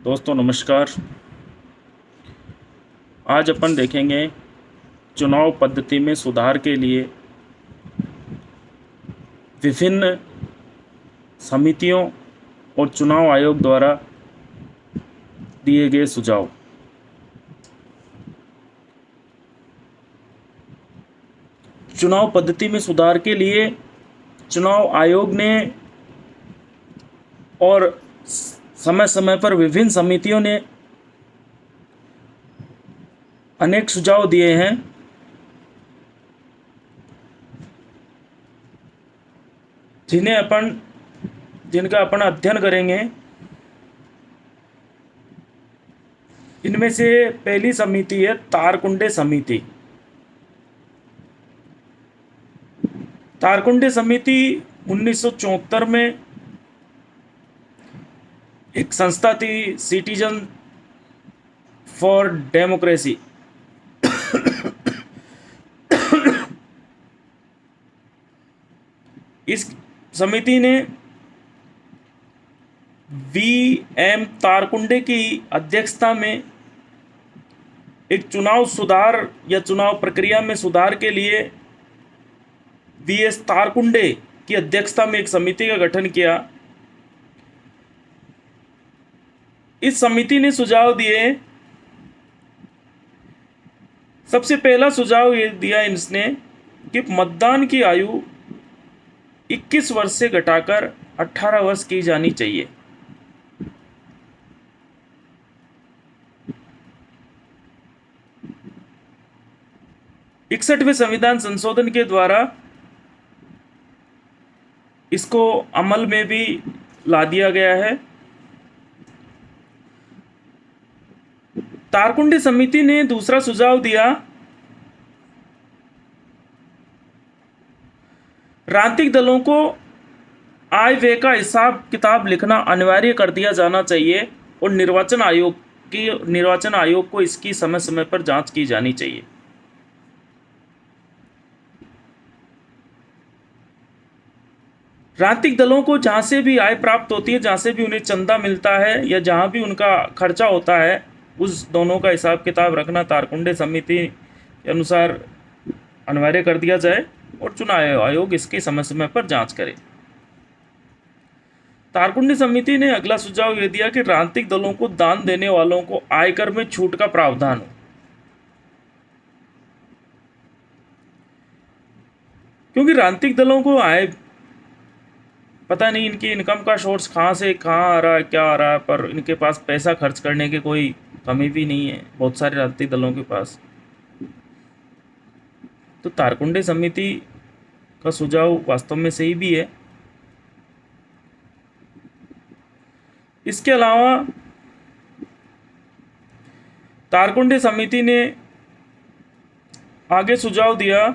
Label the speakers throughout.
Speaker 1: दोस्तों नमस्कार। आज अपन देखेंगे चुनाव पद्धति में सुधार के लिए विभिन्न समितियों और चुनाव आयोग द्वारा दिए गए सुझाव। चुनाव पद्धति में सुधार के लिए चुनाव आयोग ने और समय समय पर विभिन्न समितियों ने अनेक सुझाव दिए हैं, जिनका अपन अध्ययन करेंगे। इनमें से पहली समिति है तारकुंडे समिति। तारकुंडे समिति 1974 में एक संस्था थी, सिटीजन फॉर डेमोक्रेसी। इस समिति ने वी.एम. तारकुंडे की अध्यक्षता में एक चुनाव सुधार या चुनाव प्रक्रिया में सुधार के लिए वी.एस. तारकुंडे की अध्यक्षता में एक समिति का गठन किया। इस समिति ने सुझाव दिए। सबसे पहला सुझाव ये दिया इसने कि मतदान की आयु 21 वर्ष से घटाकर 18 वर्ष की जानी चाहिए। इकसठवें संविधान संशोधन के द्वारा इसको अमल में भी ला दिया गया है। तारकुंडे समिति ने दूसरा सुझाव दिया, राजनीतिक दलों को आय व्यय का हिसाब किताब लिखना अनिवार्य कर दिया जाना चाहिए और निर्वाचन आयोग को इसकी समय समय पर जांच की जानी चाहिए। राजनीतिक दलों को जहां से भी आय प्राप्त होती है, जहां से भी उन्हें चंदा मिलता है या जहां भी उनका खर्चा होता है, उस दोनों का हिसाब किताब रखना तारकुंडे समिति के अनुसार अनिवार्य कर दिया जाए और चुनाव आयोग इसकी समय समय पर जांच करे। तारकुंडे समिति ने अगला सुझाव यह दिया कि राजनीतिक दलों को दान देने वालों को आयकर में छूट का प्रावधान हो। क्योंकि राजनीतिक दलों को आय पता नहीं इनकी इनकम का सोर्स कहाँ से कहाँ आ रहा है, क्या आ रहा है, पर इनके पास पैसा खर्च करने की कोई कमी भी नहीं है बहुत सारे राजनीतिक दलों के पास। तो तारकुंडे समिति का सुझाव वास्तव में सही भी है। इसके अलावा तारकुंडे समिति ने आगे सुझाव दिया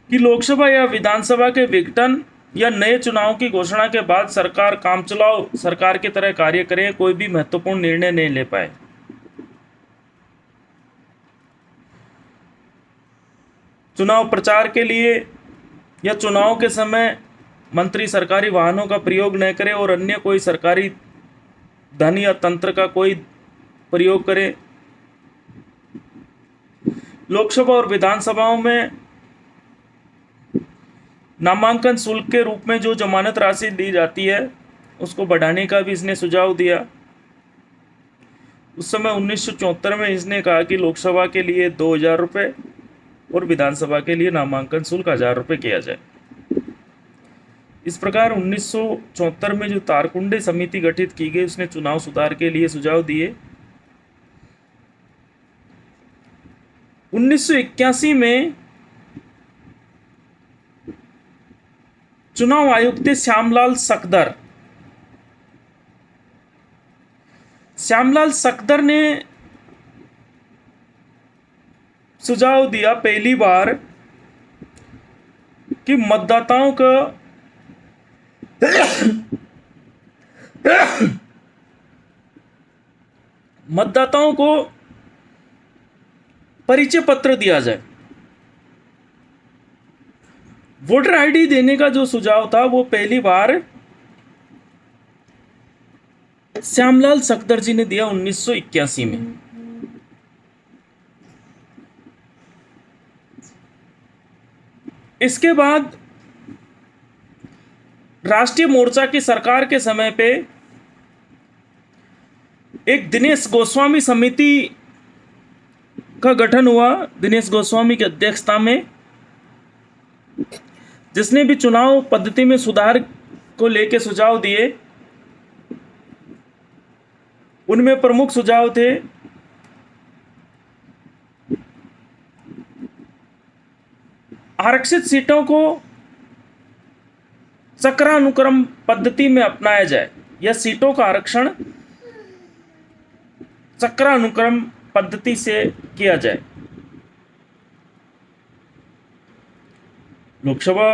Speaker 1: कि लोकसभा या विधानसभा के विघटन या नए चुनाव की घोषणा के बाद सरकार कामचलाउ सरकार की तरह कार्य करे, कोई भी महत्वपूर्ण निर्णय नहीं ले पाए। चुनाव प्रचार के लिए या चुनाव के समय मंत्री सरकारी वाहनों का प्रयोग न करे और अन्य कोई सरकारी धन या तंत्र का कोई प्रयोग करे। लोकसभा और विधानसभाओं में नामांकन शुल्क के रूप में जो जमानत राशि दी जाती है उसको बढ़ाने का भी इसने सुझाव दिया। उस समय 1974 में इसने कहा कि लोकसभा के लिए 2000 रुपये और विधानसभा के लिए नामांकन शुल्क 1000 रुपये किया जाए। इस प्रकार 1974 में जो तारकुंडे समिति गठित की गई उसने चुनाव सुधार के लिए सुझाव दिए। 1981 में चुनाव आयुक्त थे श्यामलाल सकदर ने सुझाव दिया पहली बार कि मतदाताओं को परिचय पत्र दिया जाए। वोटर आईडी देने का जो सुझाव था वो पहली बार श्यामलाल सखदर जी ने दिया 1981 में। इसके बाद राष्ट्रीय मोर्चा की सरकार के समय पे एक दिनेश गोस्वामी समिति का गठन हुआ, दिनेश गोस्वामी की अध्यक्षता में, जिसने भी चुनाव पद्धति में सुधार को लेकर सुझाव दिए। उनमें प्रमुख सुझाव थे आरक्षित सीटों को चक्रानुक्रम पद्धति में अपनाया जाए, या सीटों का आरक्षण चक्रानुक्रम पद्धति से किया जाए। लोकसभा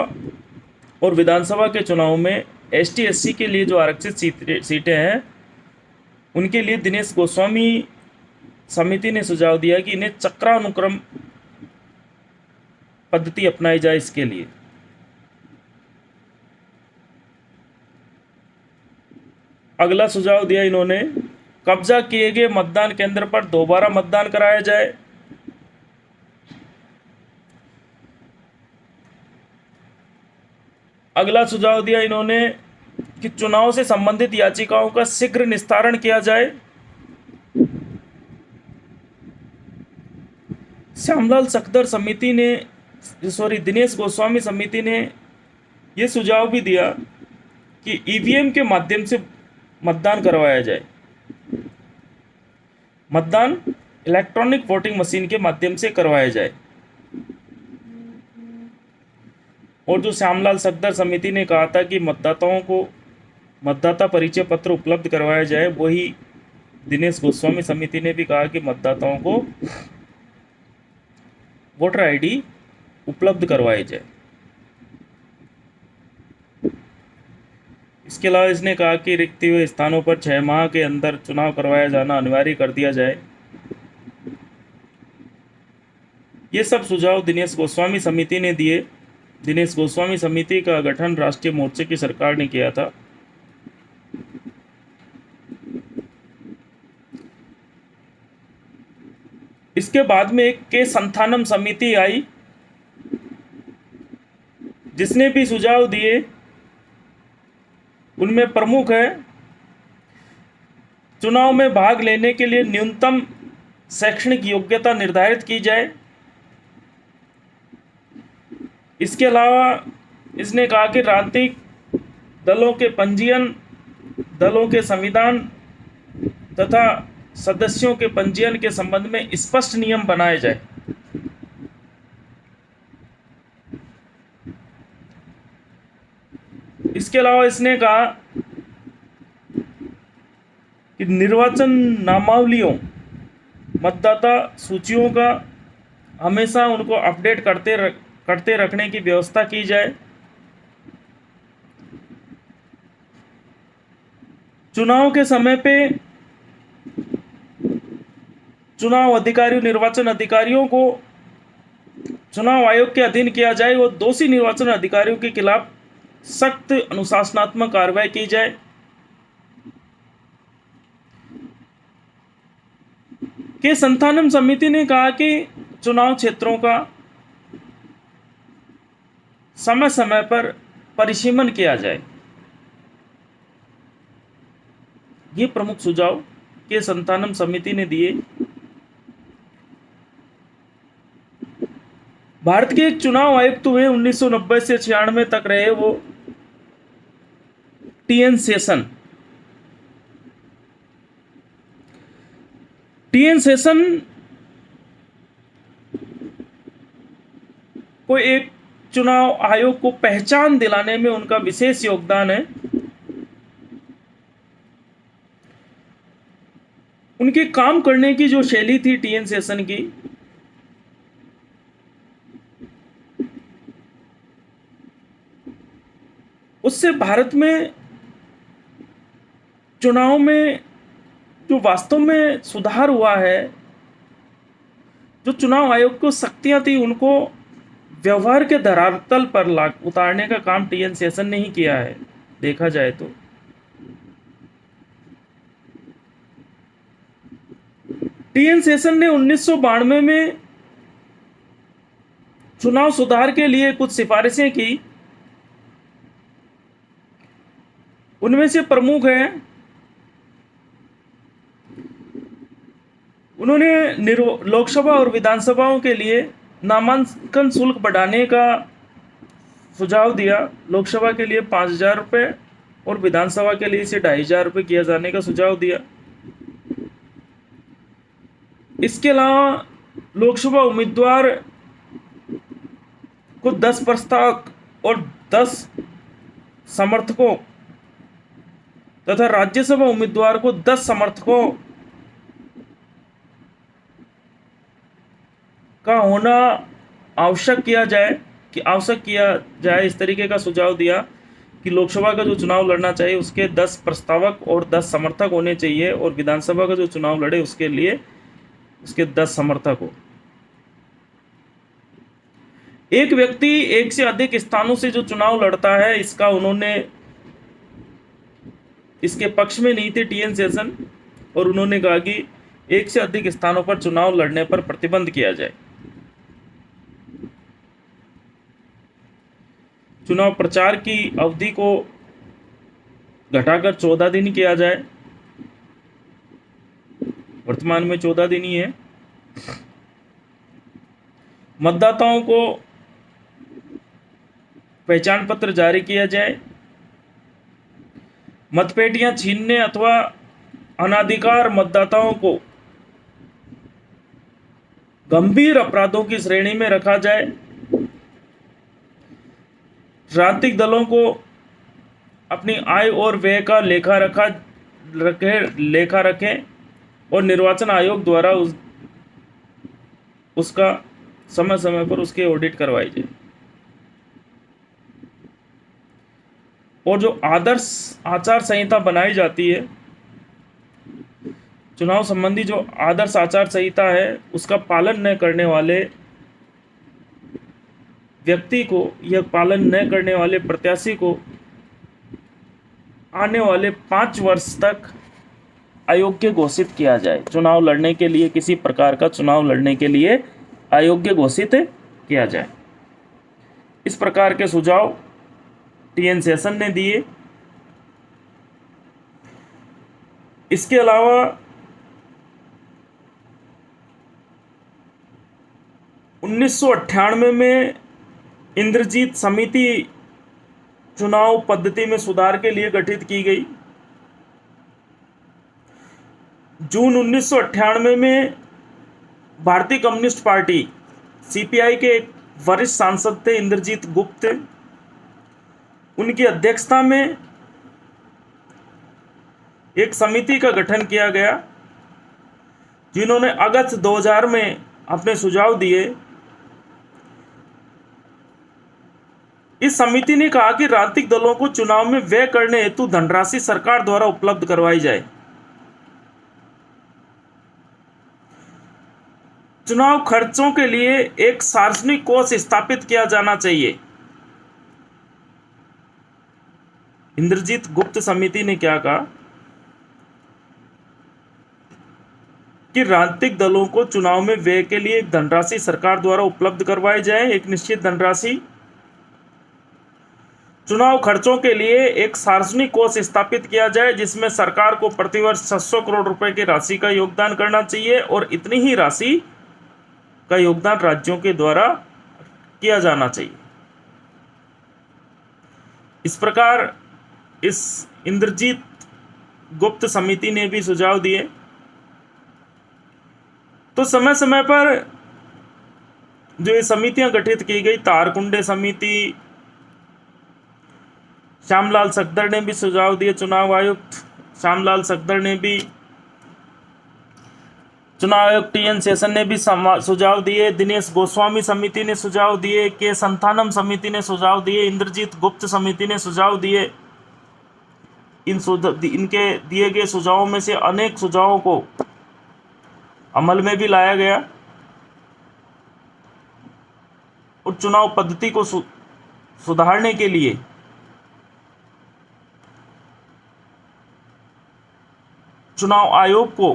Speaker 1: और विधानसभा के चुनाव में एसटी एससी के लिए जो आरक्षित सीटें हैं, उनके लिए दिनेश गोस्वामी समिति ने सुझाव दिया कि इन्हें चक्रानुक्रम पद्धति अपनाई जाए। इसके लिए अगला सुझाव दिया इन्होंने, कब्जा किए गए मतदान केंद्र पर दोबारा मतदान कराया जाए। अगला सुझाव दिया इन्होंने कि चुनाव से संबंधित याचिकाओं का शीघ्र निस्तारण किया जाए। श्यामलाल सखदर समिति ने, दिनेश गोस्वामी समिति ने यह सुझाव भी दिया कि ईवीएम के माध्यम से मतदान करवाया जाए। मतदान इलेक्ट्रॉनिक वोटिंग मशीन के माध्यम से करवाया जाए। और जो श्यामलाल सखदर समिति ने कहा था कि मतदाताओं को मतदाता परिचय पत्र उपलब्ध करवाया जाए, वही दिनेश गोस्वामी समिति ने भी कहा कि मतदाताओं को वोटर आईडी उपलब्ध करवाई जाए। इसके अलावा इसने कहा कि रिक्त हुए स्थानों पर 6 माह के अंदर चुनाव करवाया जाना अनिवार्य कर दिया जाए। ये सब सुझाव दिनेश गोस्वामी समिति ने दिए। दिनेश गोस्वामी समिति का गठन राष्ट्रीय मोर्चे की सरकार ने किया था। इसके बाद में एक के संथानम समिति आई, जिसने भी सुझाव दिए। उनमें प्रमुख है चुनाव में भाग लेने के लिए न्यूनतम शैक्षणिक योग्यता निर्धारित की जाए। इसके अलावा इसने कहा कि राजनीतिक दलों के पंजीयन, दलों के संविधान तथा सदस्यों के पंजीयन के संबंध में स्पष्ट नियम बनाए जाए। इसके अलावा इसने कहा कि निर्वाचन नामावलियों, मतदाता सूचियों का हमेशा उनको अपडेट करते रखने की व्यवस्था की जाए। चुनाव के समय पे चुनाव अधिकारियों, निर्वाचन अधिकारियों को चुनाव आयोग के अधीन किया जाए और दोषी निर्वाचन अधिकारियों के खिलाफ सख्त अनुशासनात्मक कार्रवाई की जाए। के संथानम समिति ने कहा कि चुनाव क्षेत्रों का समय समय पर परिसीमन किया जाए। ये प्रमुख सुझाव के संथानम समिति ने दिए। भारत के एक चुनाव आयुक्त हुए 1990 से 96 तक रहे, वो टीएन शेषन। टीएन शेषन को एक चुनाव आयोग को पहचान दिलाने में उनका विशेष योगदान है। उनके काम करने की जो शैली थी टीएन शेषन की, उससे भारत में चुनाव में जो वास्तव में सुधार हुआ है। जो चुनाव आयोग को शक्तियां थी, उनको व्यवहार के धरातल पर उतारने का काम टीएन शेषन ने ही किया है, देखा जाए तो। टीएन शेषन ने 1992 में चुनाव सुधार के लिए कुछ सिफारिशें की। उनमें से प्रमुख हैं, उन्होंने लोकसभा और विधानसभाओं के लिए नामांकन शुल्क बढ़ाने का सुझाव दिया। लोकसभा के लिए 5,000 रुपये और विधानसभा के लिए इसे 2,500 रुपये किया जाने का सुझाव दिया। इसके अलावा लोकसभा उम्मीदवार को 10 प्रस्तावक और 10 समर्थकों तथा राज्यसभा उम्मीदवार को 10 समर्थकों का होना आवश्यक किया जाए इस तरीके का सुझाव दिया कि लोकसभा का जो चुनाव लड़ना चाहिए उसके 10 प्रस्तावक और 10 समर्थक होने चाहिए, और विधानसभा का जो चुनाव लड़े उसके लिए उसके 10 समर्थक हो। एक व्यक्ति एक से अधिक स्थानों से जो चुनाव लड़ता है, इसका उन्होंने इसके पक्ष में नहीं थे टीएन शेषन, और उन्होंने कहा कि एक से अधिक स्थानों पर चुनाव लड़ने पर प्रतिबंध किया जाए। चुनाव प्रचार की अवधि को घटाकर 14 दिन किया जाए। वर्तमान में 14 दिन ही है। मतदाताओं को पहचान पत्र जारी किया जाए। मतपेटियां छीनने अथवा अनाधिकार मतदाताओं को गंभीर अपराधों की श्रेणी में रखा जाए। राजनीतिक दलों को अपनी आय और व्यय का लेखा रखें और निर्वाचन आयोग द्वारा उसका समय समय पर उसके ऑडिट करवाई जाए। और जो आदर्श आचार संहिता बनाई जाती है, चुनाव संबंधी जो आदर्श आचार संहिता है, उसका पालन न करने वाले व्यक्ति को या पालन न करने वाले प्रत्याशी को आने वाले 5 वर्ष तक अयोग्य घोषित किया जाए। चुनाव लड़ने के लिए, किसी प्रकार का चुनाव लड़ने के लिए अयोग्य घोषित किया जाए। इस प्रकार के सुझाव टीएन शेषन ने दिए। इसके अलावा 1998 में इंद्रजीत समिति चुनाव पद्धति में सुधार के लिए गठित की गई। जून 1998 में भारतीय कम्युनिस्ट पार्टी सीपीआई के एक वरिष्ठ सांसद थे इंद्रजीत गुप्त, उनकी अध्यक्षता में एक समिति का गठन किया गया, जिन्होंने अगस्त 2000 में अपने सुझाव दिए। इस समिति ने कहा कि राजनीतिक दलों को चुनाव में व्यय करने हेतु धनराशि सरकार द्वारा उपलब्ध करवाई जाए। चुनाव खर्चों के लिए एक सार्वजनिक कोष स्थापित किया जाना चाहिए। इंद्रजीत गुप्त समिति ने क्या कहा कि राजनीतिक दलों को चुनाव में व्यय के लिए एक धनराशि सरकार द्वारा उपलब्ध करवाई जाए। एक निश्चित धनराशि चुनाव खर्चों के लिए एक सार्वजनिक कोष स्थापित किया जाए, जिसमें सरकार को प्रतिवर्ष 600 करोड़ रुपए की राशि का योगदान करना चाहिए और इतनी ही राशि का योगदान राज्यों के द्वारा किया जाना चाहिए। इस प्रकार इस इंद्रजीत गुप्त समिति ने भी सुझाव दिए। तो समय समय पर जो ये समितियां गठित की गई, तारकुंडे समिति, श्यामलाल सकदर ने भी सुझाव दिए। चुनाव आयुक्त श्यामलाल सकदर ने भी, चुनाव आयुक्त टीएन शेषन ने भी सुझाव दिए। दिनेश गोस्वामी समिति ने सुझाव दिए। के संथानम समिति ने सुझाव दिए। इंद्रजीत गुप्त समिति ने सुझाव दिए। इनके दिए गए सुझावों में से अनेक सुझावों को अमल में भी लाया गया और चुनाव पद्धति को सुधारने के लिए चुनाव आयोग को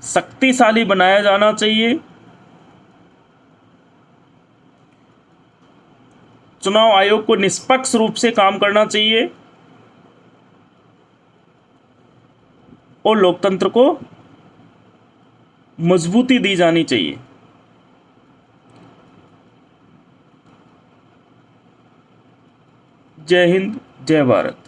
Speaker 1: शक्तिशाली बनाया जाना चाहिए। चुनाव आयोग को निष्पक्ष रूप से काम करना चाहिए और लोकतंत्र को मजबूती दी जानी चाहिए। जय हिंद, जय भारत।